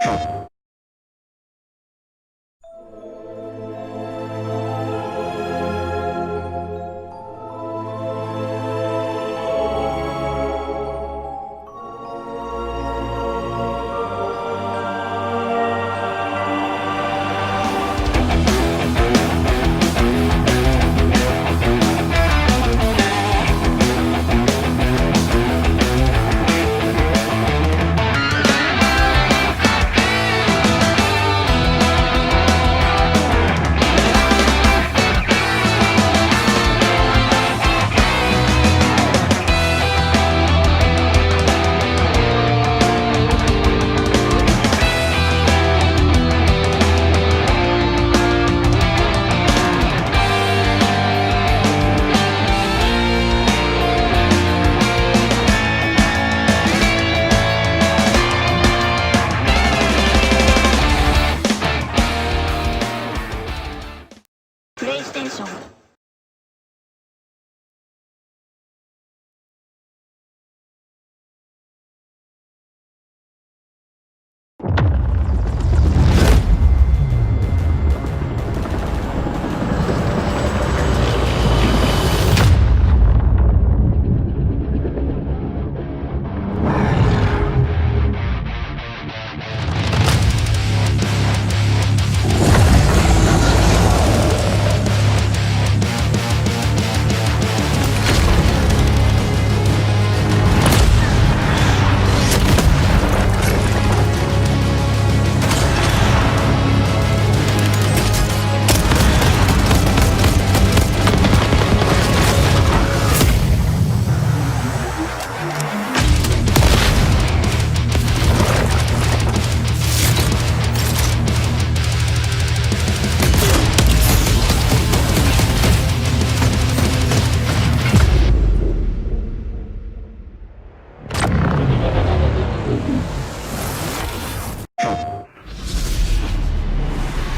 PlayStation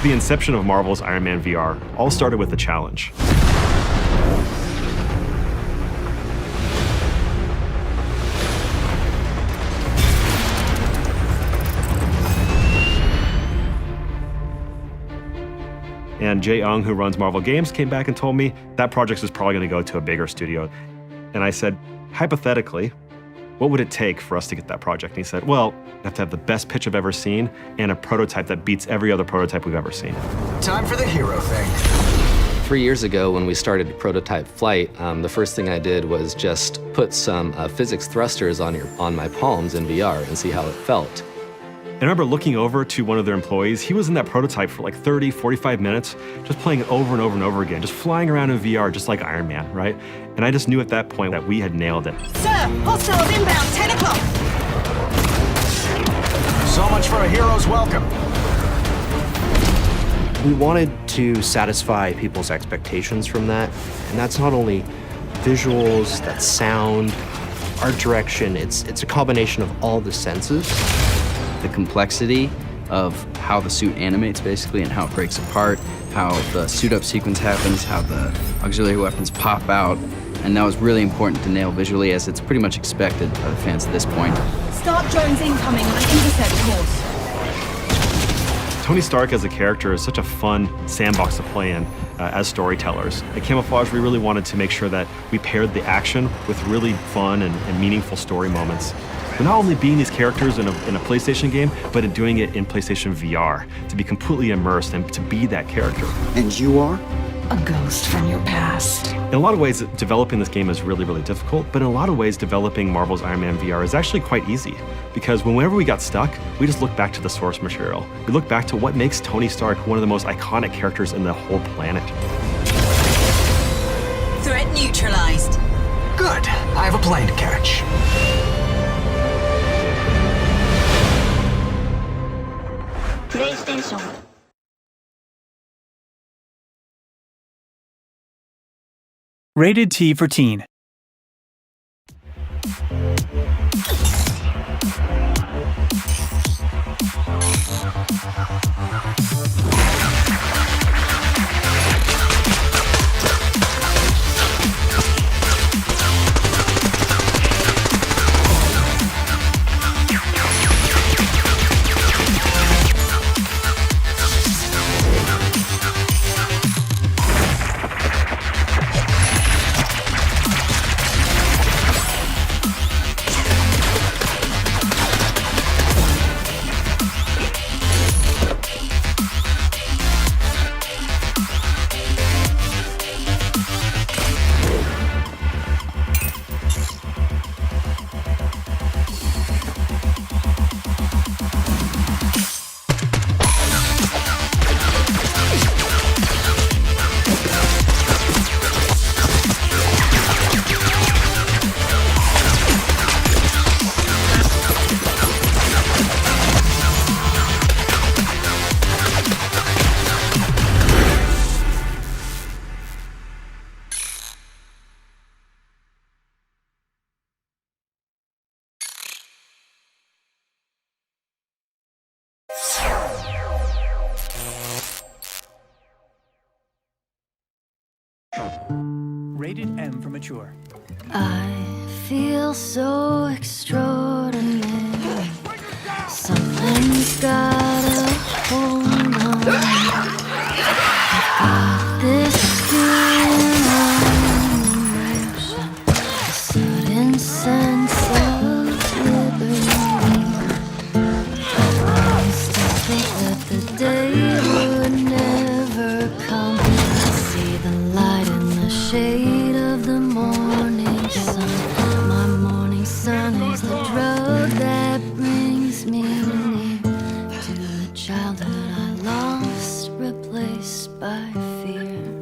The inception of Marvel's Iron Man VR all started with a challenge. And Jae Young, who runs Marvel Games, came back and told me that project is probably going to go to a bigger studio. And I said, hypothetically, what would it take for us to get that project? And he said, well, you have to have the best pitch I've ever seen and a prototype that beats every other prototype we've ever seen. Time for the hero thing. 3 years ago, when we started prototype flight, the first thing I did was just put some physics thrusters on my palms in VR and see how it felt. I remember looking over to one of their employees. He was in that prototype for like 30, 45 minutes, just playing it over and over and over again, just flying around in VR, just like Iron Man, right? And I just knew at that point that we had nailed it. Sir, hostiles inbound, 10 o'clock. So much for a hero's welcome. We wanted to satisfy people's expectations from that, and that's not only visuals, that's sound, art direction, it's a combination of all the senses. The complexity of how the suit animates basically and how it breaks apart, how the suit up sequence happens, how the auxiliary weapons pop out, and that was really important to nail visually as it's pretty much expected by the fans at this point. Start drones incoming on an intercept course. Tony Stark as a character is such a fun sandbox to play in as storytellers. At Camouflage, we really wanted to make sure that we paired the action with really fun and meaningful story moments. But not only being these characters in a PlayStation game, but in doing it in PlayStation VR, to be completely immersed and to be that character. And you are? A ghost from your past. In a lot of ways, developing this game is really, really difficult, but in a lot of ways, developing Marvel's Iron Man VR is actually quite easy, because whenever we got stuck, we just look back to the source material. We look back to what makes Tony Stark one of the most iconic characters in the whole planet. Threat neutralized. Good. I have a plane to catch. PlayStation Rated T for Teen. Rated M for mature. I feel so extraordinary. Something's gotta hold on. I've got this feeling on the a sudden sense of liberty. I used to think that the day would never come. I see the light in the shade of the morning sun. My morning sun is the drug that brings me near to the childhood I lost, replaced by fear.